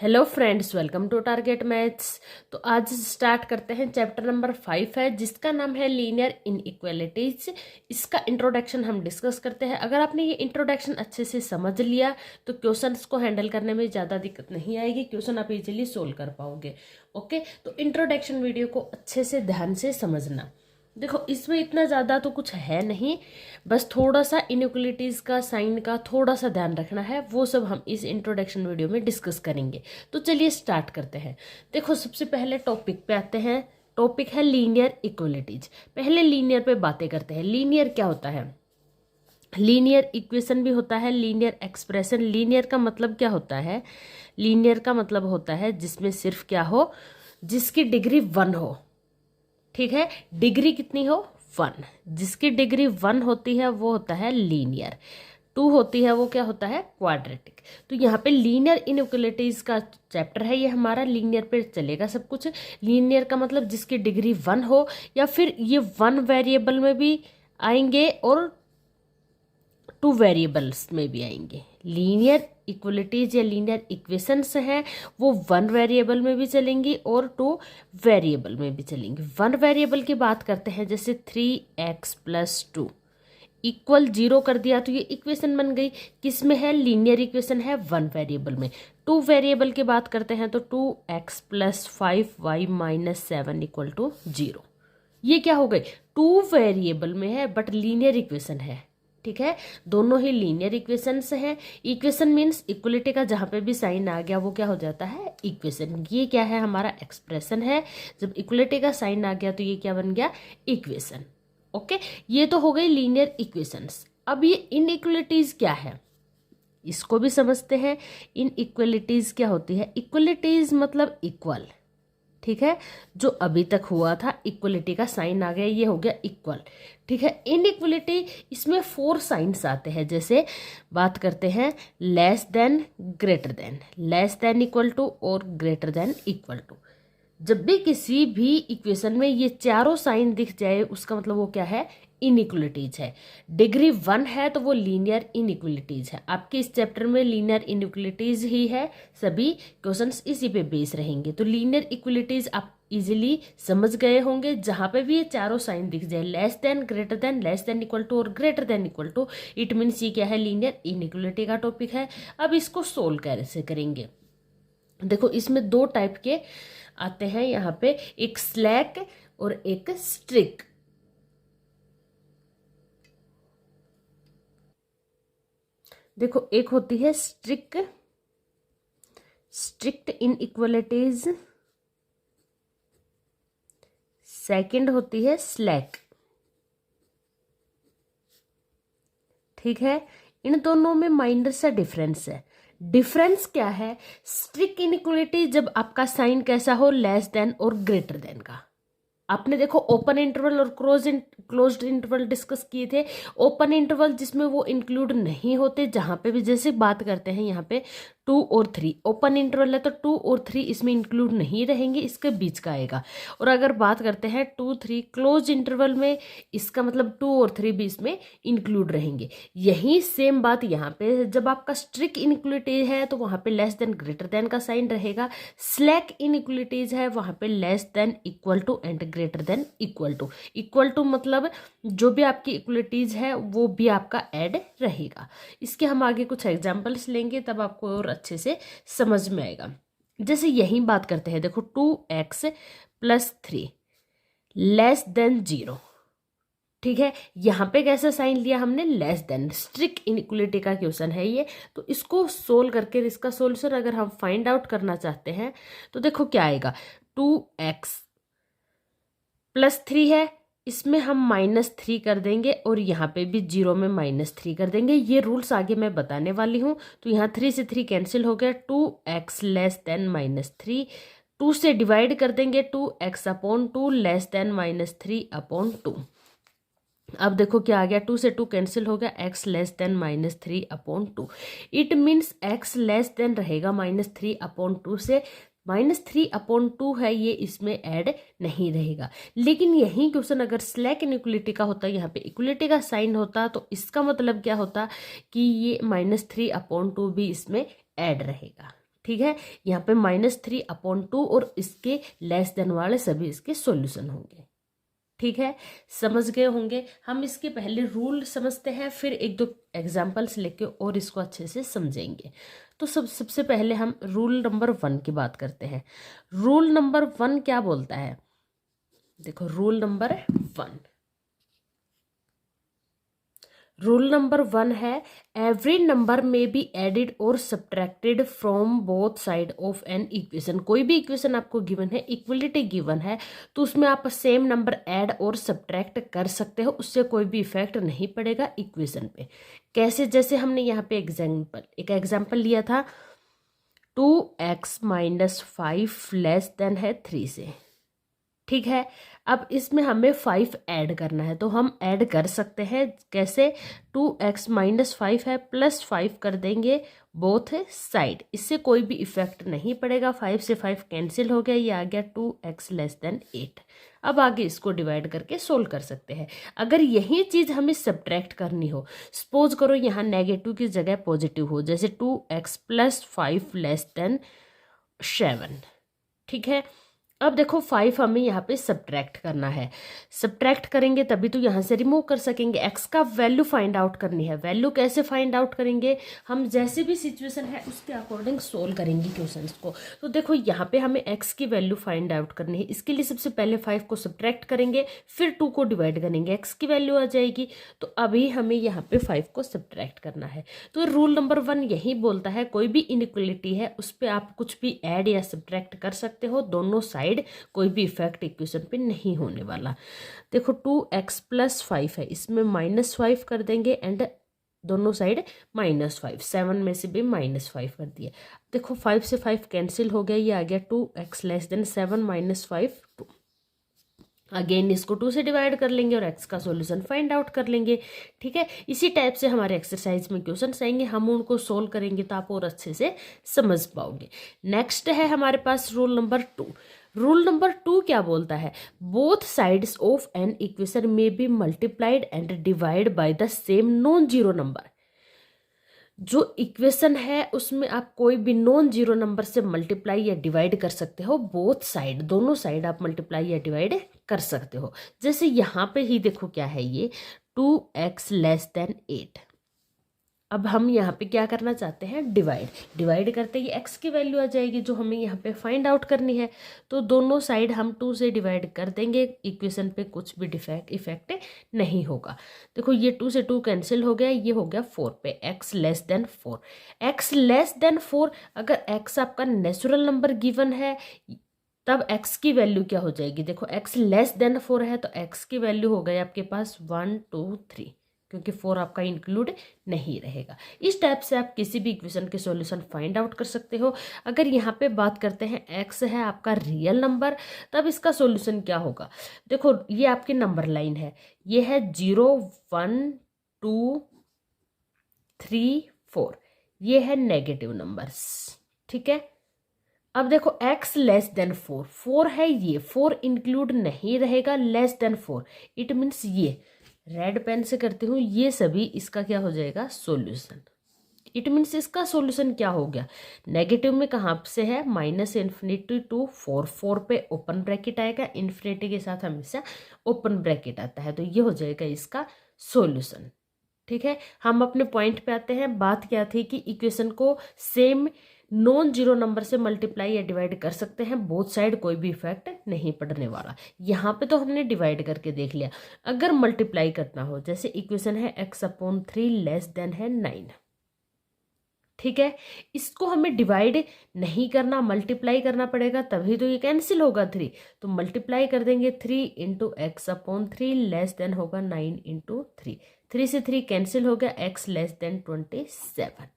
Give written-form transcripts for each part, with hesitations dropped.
Hello friends, welcome to target maths. तो आज start करते हैं। चैप्टर नंबर 5 है जिसका नाम है लीनियर इनइक्वालिटीज। इसका इंट्रोडक्शन हम डिस्कस करते हैं। अगर आपने ये इंट्रोडक्शन अच्छे से समझ लिया तो क्वेश्चंस को हैंडल करने में ज़्यादा दिक्कत नहीं आएगी, क्वेश्चन आप इजीली सोल्व कर पाओगे। ओके, तो इंट्रोडक्शन वीडियो को अच्छे से ध्यान से समझना। देखो, इसमें इतना ज़्यादा तो कुछ है नहीं, बस थोड़ा सा इनइक्वलिटीज़ का साइन का थोड़ा सा ध्यान रखना है, वो सब हम इस इंट्रोडक्शन वीडियो में डिस्कस करेंगे। तो चलिए स्टार्ट करते हैं। देखो, सबसे पहले टॉपिक पे आते हैं। टॉपिक है लीनियर इक्वलिटीज। पहले लीनियर पे बातें करते हैं। लीनियर क्या होता है? लीनियर इक्वेशन भी होता है, लीनियर एक्सप्रेशन। लीनियर का मतलब क्या होता है? लीनियर का मतलब होता है जिसमें सिर्फ क्या हो, जिसकी डिग्री 1 हो। ठीक है, डिग्री कितनी हो? 1। जिसकी डिग्री 1 होती है वो होता है लीनियर। 2 होती है वो क्या होता है? क्वाड्रेटिक। तो यहाँ पे लीनियर इनइक्वलिटीज का चैप्टर है ये हमारा। लीनियर पे चलेगा सब कुछ। लीनियर का मतलब जिसकी डिग्री 1 हो, या फिर ये 1 वेरिएबल में भी आएंगे और 2 वेरिएबल्स में भी आएंगे। लीनियर इक्वलिटीज या लीनियर इक्वेशंस हैं वो 1 वेरिएबल में भी चलेंगी और 2 वेरिएबल में भी चलेंगी। 1 वेरिएबल की बात करते हैं, जैसे 3x + 2 इक्वल 0 कर दिया तो ये इक्वेशन बन गई। किस में है? लीनियर इक्वेशन है 1 वेरिएबल में। 2 वेरिएबल की बात करते हैं तो 2x + 5y - 7 = 0। ये क्या हो गई? 2 वेरिएबल में है बट लीनियर इक्वेशन है। ठीक है, दोनों ही लीनियर इक्वेशंस हैं। इक्वेशन मीन्स इक्वलिटी का जहाँ पे भी साइन आ गया वो क्या हो जाता है? इक्वेशन। ये क्या है? हमारा एक्सप्रेशन है। जब इक्वलिटी का साइन आ गया तो ये क्या बन गया? इक्वेशन। ओके, ये तो हो गई लीनियर इक्वेशंस। अब ये इनइक्वलिटीज क्या है इसको भी समझते हैं। इनइक्वलिटीज क्या होती है? इक्वलिटीज मतलब इक्वल। ठीक है, जो अभी तक हुआ था इक्वलिटी का साइन आ गया, ये हो गया इक्वल। ठीक है, इनइक्वलिटी इसमें 4 साइंस आते हैं। जैसे बात करते हैं less than, greater than, less than equal to और ग्रेटर देन इक्वल टू। जब भी किसी भी इक्वेशन में ये चारों साइन दिख जाए उसका मतलब वो क्या है? इनइक्वलिटीज है। डिग्री 1 है तो वो लीनियर इनइक्वलिटीज है। आपके इस चैप्टर में लीनियर इनइक्वलिटीज ही है, सभी क्वेश्चंस इसी पे बेस रहेंगे। तो लीनियर इक्वलिटीज आप इजीली समझ गए होंगे। जहां पे भी ये चारों साइन दिख जाए, less than, greater than, less than equal to और greater than equal to, it means ये क्या है? लीनियर इनइक्वलिटी का टॉपिक है। अब इसको सोल्व कैसे करेंगे? देखो, इसमें 2 टाइप के आते हैं यहाँ पे, एक स्लैक और एक स्ट्रिक। देखो, एक होती है स्ट्रिक्ट इनइक्वलिटीज, सेकंड होती है स्लैक। ठीक है, इन दोनों में माइनर सा डिफरेंस है। डिफरेंस क्या है? स्ट्रिक्ट इनइक्वलिटी जब आपका साइन कैसा हो? लेस देन और ग्रेटर देन का। आपने देखो ओपन इंटरवल और क्लोज्ड इंटरवल डिस्कस किए थे। ओपन इंटरवल जिसमें वो इंक्लूड नहीं होते, जहां पे भी जैसे बात करते हैं यहाँ पे 2 और 3 ओपन इंटरवल है तो 2 और 3 इसमें इंक्लूड नहीं रहेंगे, इसके बीच का आएगा। और अगर बात करते हैं 2, 3 क्लोज इंटरवल में, इसका मतलब 2 और 3 भी इसमें इंक्लूड रहेंगे। यही सेम बात यहाँ पे, जब आपका स्ट्रिक्ट इनइक्वलिटी है तो वहां पे लेस देन ग्रेटर देन का साइन रहेगा। स्लैक इनइक्वलिटीज है वहां पे less than, equal to and greater than equal to. Equal to मतलब जो भी आपकी इक्वलिटीज है वो भी आपका ऐड रहेगा। इसके हम आगे कुछ एग्जांपल्स लेंगे तब आपको और अच्छे से समझ में आएगा। जैसे यही बात करते हैं, देखो 2x + 3 लेस देन 0। ठीक है, यहाँ पे कैसा साइन लिया हमने? Less than. स्ट्रिक्ट इनइक्वलिटी का क्वेश्चन है ये। तो इसको सोल्व करके इसका सोल्यूशन अगर हम फाइंड आउट करना चाहते हैं तो देखो क्या आएगा? 2x + 3 है, इसमें हम -3 कर देंगे और यहाँ पे भी 0 में -3 कर देंगे। ये रूल्स आगे मैं बताने वाली हूँ। तो यहाँ 3 से 3 कैंसिल हो गया। 2x लेस देन -3, 2 से डिवाइड कर देंगे, 2x/2 लेस देन -3/2। अब देखो क्या आ गया? 2 से 2 कैंसिल हो गया, x less than -3/2। It means x less than रहेगा -3/2 से। -3/2 है ये, इसमें ऐड नहीं रहेगा। लेकिन यही क्वेश्चन अगर स्लैक इनइक्वलिटी का होता, यहाँ पे इक्वलिटी का साइन होता, तो इसका मतलब क्या होता कि ये -3/2 भी इसमें ऐड रहेगा। ठीक है, यहाँ पे -3/2 और इसके लेस देन वाले सभी इसके सॉल्यूशन होंगे। ठीक है, समझ गए होंगे। हम इसके पहले रूल समझते हैं, फिर एक दो एग्जांपल्स लेके और इसको अच्छे से समझेंगे। तो सबसे पहले हम रूल नंबर 1 की बात करते हैं। रूल नंबर 1 क्या बोलता है? देखो, रूल नंबर 1 है, एवरी नंबर में बी एडिड और subtracted from both side of an equation. कोई भी इक्वेशन आपको गिवन है, इक्वलिटी गिवन है, तो उसमें आप सेम नंबर ऐड और सब्ट्रैक्ट कर सकते हो, उससे कोई भी इफेक्ट नहीं पड़ेगा इक्वेशन पे। कैसे? जैसे हमने यहाँ पे एक एग्जाम्पल लिया था, 2x - 5 लेस देन है 3 से। ठीक है, अब इसमें हमें 5 ऐड करना है, तो हम ऐड कर सकते हैं। कैसे? 2x - 5 है, +5 कर देंगे बोथ साइड, इससे कोई भी इफेक्ट नहीं पड़ेगा। 5 से 5 कैंसिल हो गया, ये आ गया 2x < 8। अब आगे इसको डिवाइड करके सोल्व कर सकते हैं। अगर यही चीज़ हमें सब्ट्रैक्ट करनी हो, सपोज करो यहाँ नेगेटिव की जगह पॉजिटिव हो, जैसे 2x + 5 < 7। ठीक है, अब देखो 5 हमें यहाँ पे सब्ट्रैक्ट करना है। सब्ट्रैक्ट करेंगे तभी तो यहाँ से रिमूव कर सकेंगे। x का वैल्यू फाइंड आउट करनी है। वैल्यू कैसे फाइंड आउट करेंगे? हम जैसे भी सिचुएशन है उसके अकॉर्डिंग सोल्व करेंगे क्वेश्चंस को। तो देखो यहाँ पे हमें x की वैल्यू फाइंड आउट करनी है। इसके लिए सबसे पहले 5 को सब्ट्रैक्ट करेंगे, फिर 2 को डिवाइड करेंगे, x की वैल्यू आ जाएगी। तो अभी हमें यहाँ पे 5 को सब्ट्रैक्ट करना है। तो रूल नंबर 1 यही बोलता है, कोई भी इनइक्वलिटी है उस पर आप कुछ भी ऐड या सब्ट्रैक्ट कर सकते हो, दोनों साइड कोई भी इफेक्ट इक्वेशन पे नहीं होने वाला। देखो 2x + 5 है, इसमें -5 कर देंगे एंड दोनों साइड -5, 7 में से भी -5 कर दिया। देखो 5 से 5 कैंसिल हो गया, ये आ गया 2x < 7 - 5 2। अगेन इसको 2 से डिवाइड कर लेंगे और x का सॉल्यूशन फाइंड आउट कर लेंगे। ठीक है, इसी टाइप से हमारे एक्सरसाइज में क्वेश्चन आएंगे, हम उनको सोल्व करेंगे तो आप और अच्छे से समझ पाओगे। नेक्स्ट है हमारे पास रूल नंबर 2। रूल नंबर 2 क्या बोलता है? Both sides of an equation में be multiplied and divide by the same non zero number. जो इक्वेशन है उसमें आप कोई भी नॉन जीरो नंबर से मल्टीप्लाई या डिवाइड कर सकते हो। बोथ साइड, दोनों साइड आप मल्टीप्लाई या डिवाइड कर सकते हो। जैसे यहाँ पे ही देखो क्या है, ये 2x < 8। अब हम यहाँ पे क्या करना चाहते हैं? डिवाइड करते ही x की वैल्यू आ जाएगी जो हमें यहाँ पे फाइंड आउट करनी है। तो दोनों साइड हम 2 से डिवाइड कर देंगे, इक्वेशन पे कुछ भी इफेक्ट नहीं होगा। देखो ये 2 से 2 कैंसिल हो गया, ये हो गया 4 पे, x < 4। x < 4, अगर x आपका नेचुरल नंबर गिवन है तब x की वैल्यू क्या हो जाएगी? देखो x < 4 है तो x की वैल्यू हो गई आपके पास 1 2 3, क्योंकि 4 आपका इंक्लूड नहीं रहेगा। इस टाइप से आप किसी भी इक्वेशन के सॉल्यूशन फाइंड आउट कर सकते हो। अगर यहाँ पे बात करते हैं x है आपका रियल नंबर, तब इसका सॉल्यूशन क्या होगा? देखो ये आपकी नंबर लाइन है, ये है 0 1 2 3 4, ये है नेगेटिव नंबर्स। ठीक है, अब देखो x < 4, 4 है, ये 4 इंक्लूड नहीं रहेगा, < 4, इट मीन्स ये रेड पेन से करती हूँ, ये सभी इसका क्या हो जाएगा? सॉल्यूशन। इट मीन्स इसका सॉल्यूशन क्या हो गया? नेगेटिव में कहाँ से है? -∞ to 4, 4 पे ओपन ब्रैकेट आएगा, इन्फिनिटी के साथ हमेशा ओपन ब्रैकेट आता है, तो ये हो जाएगा इसका सॉल्यूशन। ठीक है, हम अपने पॉइंट पे आते हैं। बात क्या थी कि इक्वेशन को सेम नॉन जीरो नंबर से मल्टीप्लाई या डिवाइड कर सकते हैं, बोथ साइड कोई भी इफेक्ट नहीं पड़ने वाला। यहाँ पे तो हमने डिवाइड करके देख लिया। अगर मल्टीप्लाई करना हो, जैसे इक्वेशन है x/3 < 9। ठीक है, इसको हमें डिवाइड नहीं करना, मल्टीप्लाई करना पड़ेगा, तभी तो ये कैंसिल होगा 3। तो मल्टीप्लाई कर देंगे, 3 × x/3 < होगा 9 × 3। 3 से 3 कैंसिल हो गया, x < 27।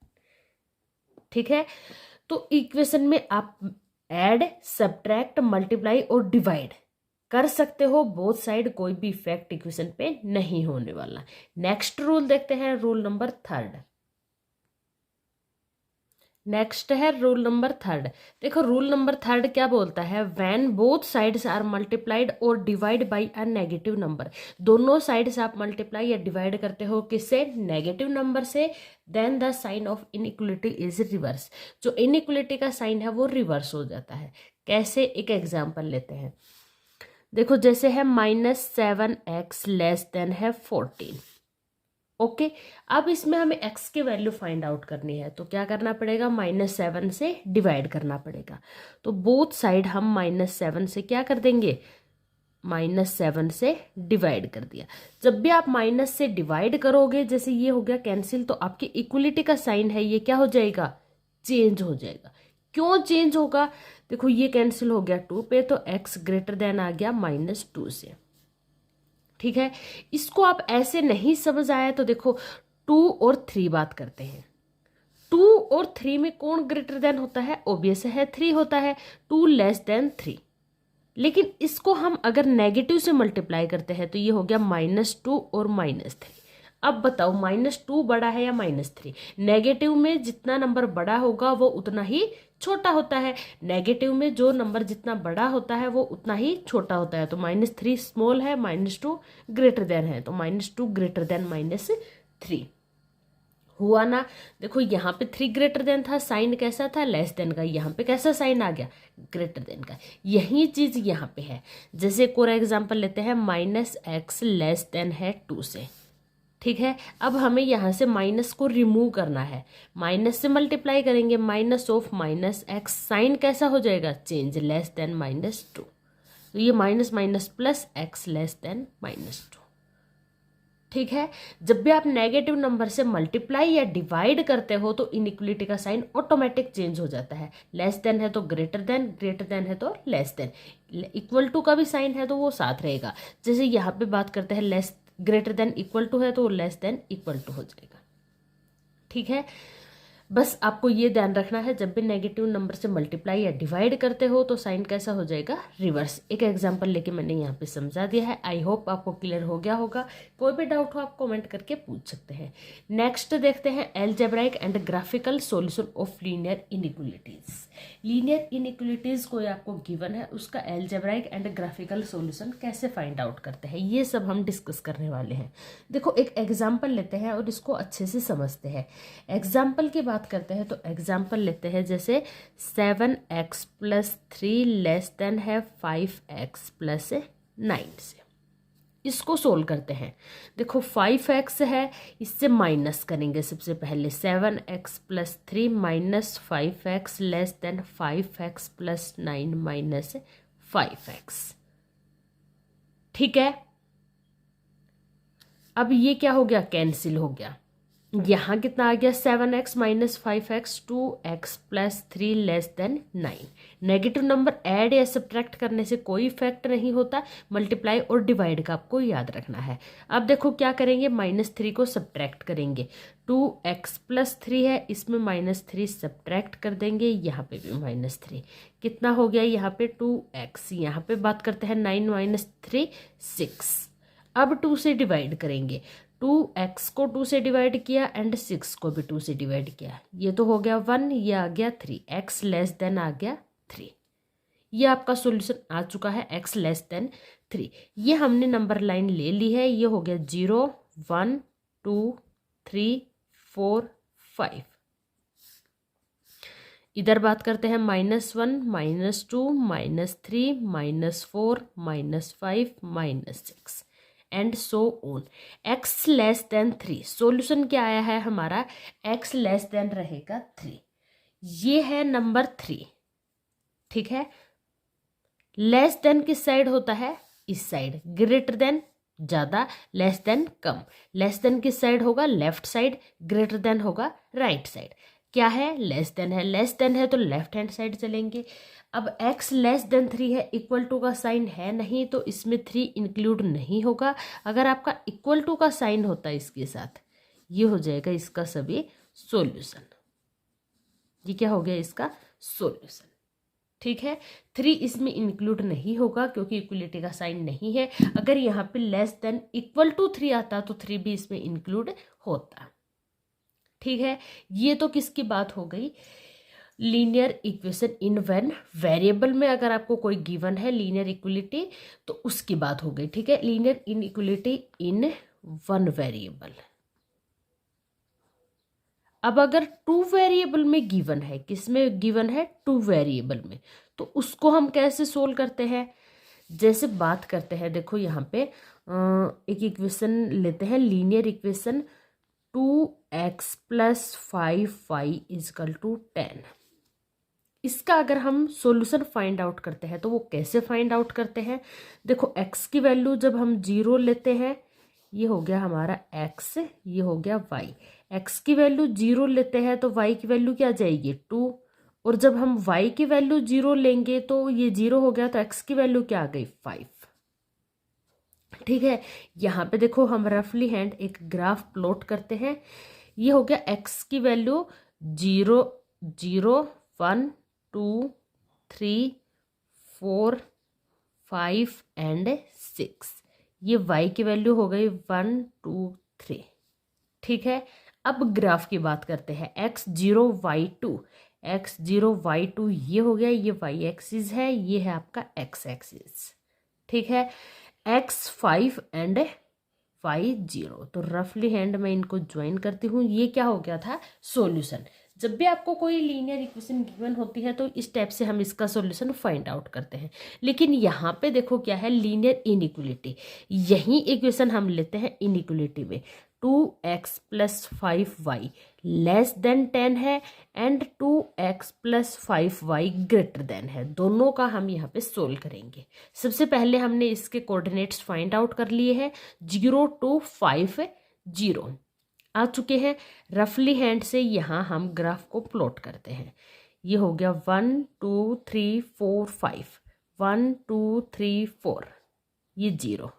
ठीक है, तो इक्वेशन में आप ऐड, सब्ट्रैक्ट, मल्टीप्लाई और डिवाइड कर सकते हो, बोथ साइड कोई भी इफेक्ट इक्वेशन पे नहीं होने वाला। नेक्स्ट रूल देखते हैं, रूल नंबर 3। नेक्स्ट है रूल नंबर थर्ड। देखो रूल नंबर थर्ड क्या बोलता है, when both sides are multiplied और divide by a negative number, दोनों साइड्स आप मल्टीप्लाई या डिवाइड करते हो किससे, नेगेटिव नंबर से, then the sign of inequality is reverse, जो इनइक्वलिटी का साइन है वो रिवर्स हो जाता है। कैसे, एक एग्जाम्पल लेते हैं। देखो जैसे है -7x लेस देन है 14। ओके अब इसमें हमें x की वैल्यू फाइंड आउट करनी है, तो क्या करना पड़ेगा, -7 से डिवाइड करना पड़ेगा। तो बोथ साइड हम -7 से क्या कर देंगे, -7 से डिवाइड कर दिया। जब भी आप माइनस से डिवाइड करोगे, जैसे ये हो गया कैंसिल, तो आपकी इक्वलिटी का साइन है ये क्या हो जाएगा, चेंज हो जाएगा। क्यों चेंज होगा, देखो ये कैंसिल हो गया 2 पे, तो x ग्रेटर देन आ गया -2 से। ठीक है, इसको आप ऐसे नहीं समझ आया तो देखो 2 और 3 बात करते हैं। 2 और 3 में कौन ग्रेटर देन होता है, ऑब्वियस है 3 होता है, 2 लेस देन 3। लेकिन इसको हम अगर नेगेटिव से मल्टीप्लाई करते हैं तो ये हो गया -2 और -3। अब बताओ -2 बड़ा है या -3, नेगेटिव में जितना नंबर बड़ा होगा वो उतना ही छोटा होता है, नेगेटिव में जो नंबर जितना बड़ा होता है वो उतना ही छोटा होता है। तो -3 स्मॉल है, -2 ग्रेटर देन है, तो -2 ग्रेटर देन -3 हुआ ना। देखो यहाँ पे 3 ग्रेटर देन था, साइन कैसा था, लेस देन का, यहाँ पे कैसा साइन आ गया, ग्रेटर देन का। यही चीज यहाँ पे है। जैसे एक और एग्जांपल लेते हैं, -x लेस देन है 2 से। ठीक है, अब हमें यहाँ से माइनस को रिमूव करना है, माइनस से मल्टीप्लाई करेंगे, माइनस ऑफ -x, साइन कैसा हो जाएगा, चेंज, लेस देन -2। तो ये minus minus plus x less than -2। ठीक है, जब भी आप नेगेटिव नंबर से मल्टीप्लाई या डिवाइड करते हो तो इनइक्वलिटी का साइन ऑटोमेटिक चेंज हो जाता है। लेस देन है तो ग्रेटर देन, ग्रेटर देन है तो लेस देन, इक्वल टू का भी साइन है तो वो साथ रहेगा। जैसे यहाँ पे बात करते हैं less, greater than equal to है तो लेस देन इक्वल टू हो जाएगा। ठीक है, बस आपको ये ध्यान रखना है, जब भी नेगेटिव नंबर से मल्टीप्लाई या डिवाइड करते हो तो साइन कैसा हो जाएगा, रिवर्स। एक एग्जांपल लेके मैंने यहाँ पे समझा दिया है, आई होप आपको क्लियर हो गया होगा। कोई भी डाउट हो आप कमेंट करके पूछ सकते हैं। नेक्स्ट देखते हैं algebraic and graphical solution of linear inequalities. Linear inequalities कोई आपको गिवन है, उसका एल्जेब्राइक एंड ग्राफिकल सॉल्यूशन कैसे फाइंड आउट करते हैं, ये सब हम डिस्कस करने वाले हैं। देखो एक एग्जाम्पल लेते हैं और इसको अच्छे से समझते हैं। एग्जाम्पल की बात करते हैं तो एग्जाम्पल लेते हैं, जैसे 7x + 3 लेस देन है 5x + 9 से। इसको सोल्व करते हैं। देखो 5x है, इससे माइनस करेंगे सबसे पहले, 7x + 3 - 5x less than 5x + 9 - 5x। ठीक है, अब ये क्या हो गया, कैंसिल हो गया। यहाँ कितना आ गया, 7x - 5x, 2x + 3 less than 9। Negative number add या सब्ट्रैक्ट करने से कोई इफेक्ट नहीं होता, मल्टीप्लाई और डिवाइड का आपको याद रखना है। अब देखो क्या करेंगे, -3 को सब्ट्रैक्ट करेंगे, 2x + 3 है, इसमें -3 सब्ट्रैक्ट कर देंगे, यहाँ पे भी -3, कितना हो गया यहाँ पे 2x। यहाँ पे बात करते हैं 9 - 3 6। अब 2 से डिवाइड करेंगे, 2x को 2 से डिवाइड किया एंड 6 को भी 2 से डिवाइड किया, ये तो हो गया 1, ये आ गया 3, x लेस देन आ गया 3। ये आपका सॉल्यूशन आ चुका है, x लेस देन 3। ये हमने नंबर लाइन ले ली है, ये हो गया 0 1 2 3 4 5। इधर बात करते हैं -1 -2 -3 -4 -5 -6 and so on. x less than 3, solution क्या आया है हमारा, x लेस देन रहेगा 3। ये है नंबर 3। ठीक है, लेस देन किस साइड होता है, इस साइड, ग्रेटर देन ज्यादा, लेस देन कम। लेस देन किस साइड होगा, लेफ्ट साइड, ग्रेटर देन होगा राइट साइड। क्या है, लेस देन है, लेस देन है तो लेफ्ट हैंड साइड चलेंगे। अब x लेस देन 3 है, इक्वल टू का साइन है नहीं तो इसमें 3 इंक्लूड नहीं होगा। अगर आपका इक्वल टू का साइन होता है इसके साथ, ये हो जाएगा इसका सभी सॉल्यूशन। ये क्या हो गया, इसका सॉल्यूशन। ठीक है, 3 इसमें इंक्लूड नहीं होगा क्योंकि इक्वलिटी का साइन नहीं है। अगर यहाँ पे लेस देन इक्वल टू 3 आता तो 3 भी इसमें इंक्लूड होता। ठीक है, ये तो किसकी बात हो गई, linear equation in one variable में अगर आपको कोई गिवन है लीनियर इक्वलिटी तो उसकी बात हो गई, ठीक है। Linear inequality in one variable. अब अगर टू वेरिएबल में गिवन है, किसमें गिवन है? टू वेरिएबल में, तो उसको हम कैसे सोल्व करते हैं? जैसे बात करते हैं, देखो यहाँ पे एक इक्वेशन लेते हैं, लीनियर इक्वेशन 2x + 5y = 10। इसका अगर हम सॉल्यूशन फाइंड आउट करते हैं तो वो कैसे फाइंड आउट करते हैं? देखो x की वैल्यू जब हम 0 लेते हैं, ये हो गया हमारा x, ये हो गया y। x की वैल्यू 0 लेते हैं तो y की वैल्यू क्या जाएगी? 2। और जब हम y की वैल्यू 0 लेंगे तो ये 0 हो गया, तो x की वैल्यू क्या आ गई? 5। ठीक है, यहाँ पे देखो हम रफली हैंड एक ग्राफ प्लॉट करते हैं। ये हो गया x की वैल्यू 0 0 1 2 3 4 5 एंड 6। ये y की वैल्यू हो गई 1 2 3। ठीक है, अब ग्राफ की बात करते हैं। x0 y2, x0 y2 ये हो गया, ये y एक्सिस है, ये है आपका x एक्सिस। ठीक है, x5 एंड y0। तो रफली हैंड मैं इनको ज्वाइन करती हूँ। ये क्या हो गया था? सॉल्यूशन। जब भी आपको कोई लीनियर इक्वेशन गिवन होती है तो इस टाइप से हम इसका सॉल्यूशन फाइंड आउट करते हैं। लेकिन यहाँ पे देखो क्या है? Linear inequality. यही इक्वेशन हम लेते हैं इनइक्वलिटी में। 2x + 5y < 10 है एंड 2x + 5y < है। दोनों का हम यहाँ पे सोल्व करेंगे। सबसे पहले हमने इसके कोऑर्डिनेट्स फाइंड आउट कर लिए हैं। 0 2 5 0 आ चुके हैं। रफली हैंड से यहाँ हम ग्राफ को प्लॉट करते हैं। ये हो गया 1 2 3 4 5, 1 2 3 4, ये 0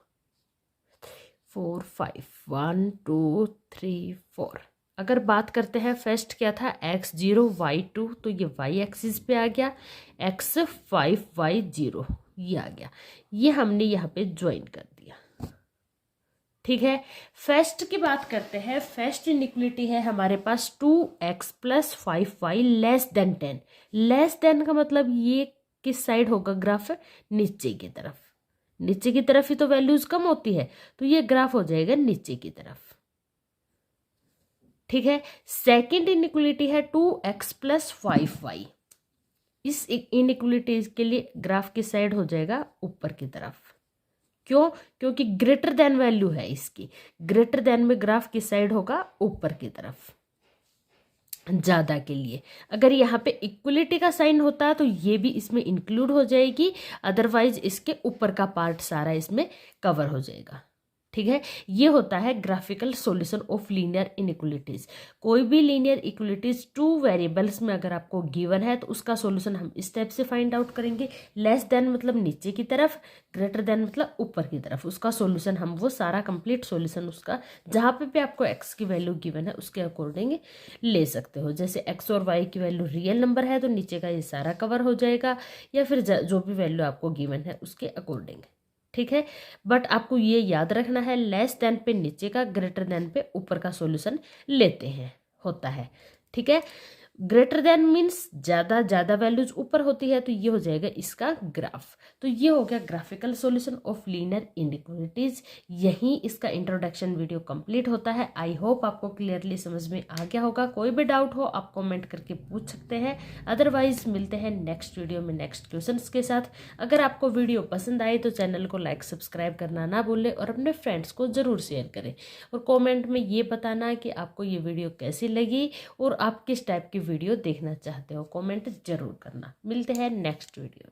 4 5 1 2 3 4। अगर बात करते हैं फर्स्ट क्या था? x0 y2, तो ये y एक्सिस पे आ गया। x5 y0 ये आ गया। ये हमने यहाँ पे ज्वाइन कर दिया। ठीक है, फर्स्ट की बात करते हैं। फर्स्ट इनइक्वलिटी है हमारे पास 2x + 5y < 10। लेस देन का मतलब ये किस साइड होगा ग्राफ? नीचे की तरफ। नीचे की तरफ ही तो वैल्यूज कम होती है, तो ये ग्राफ हो जाएगा नीचे की तरफ। ठीक है, सेकंड इनइक्वलिटी है 2x + 5y। इस इनइक्वलिटी के लिए ग्राफ की साइड हो जाएगा ऊपर की तरफ। क्यों? क्योंकि < वैल्यू है इसकी। < में ग्राफ की साइड होगा ऊपर की तरफ ज्यादा के लिए। अगर यहाँ पे इक्वलिटी का साइन होता है तो ये भी इसमें इंक्लूड हो जाएगी, अदरवाइज इसके ऊपर का पार्ट सारा इसमें कवर हो जाएगा। ठीक है, ये होता है graphical solution of linear inequalities. कोई भी लीनियर इक्वलिटीज टू वेरिएबल्स में अगर आपको गिवन है तो उसका सॉल्यूशन हम इस टाइप से फाइंड आउट करेंगे। लेस देन मतलब नीचे की तरफ, ग्रेटर देन मतलब ऊपर की तरफ। उसका सॉल्यूशन हम वो सारा कंप्लीट सॉल्यूशन उसका जहाँ पे भी आपको x की वैल्यू गिवन है उसके अकॉर्डिंग ले सकते हो। जैसे x और y की वैल्यू रियल नंबर है तो नीचे का ये सारा कवर हो जाएगा, या फिर जो भी वैल्यू आपको गिवन है उसके अकॉर्डिंग। ठीक है, बट आपको ये याद रखना है लेस देन पे नीचे का, ग्रेटर देन पे ऊपर का सॉल्यूशन लेते हैं, होता है। ठीक है, ग्रेटर देन मीन्स ज़्यादा वैल्यूज ऊपर होती है, तो ये हो जाएगा इसका ग्राफ। तो ये हो गया graphical solution of linear inequalities. यही इसका इंट्रोडक्शन वीडियो कंप्लीट होता है। आई होप आपको क्लियरली समझ में आ गया होगा। कोई भी डाउट हो आप कमेंट करके पूछ सकते हैं, अदरवाइज मिलते हैं नेक्स्ट वीडियो में नेक्स्ट क्वेश्चंस के साथ। अगर आपको वीडियो पसंद आए तो चैनल को लाइक सब्सक्राइब करना ना भूलें और अपने फ्रेंड्स को ज़रूर शेयर करें। और कॉमेंट में ये बताना कि आपको ये वीडियो कैसी लगी और आप किस टाइप की वीडियो देखना चाहते हो, कमेंट जरूर करना। मिलते हैं नेक्स्ट वीडियो में।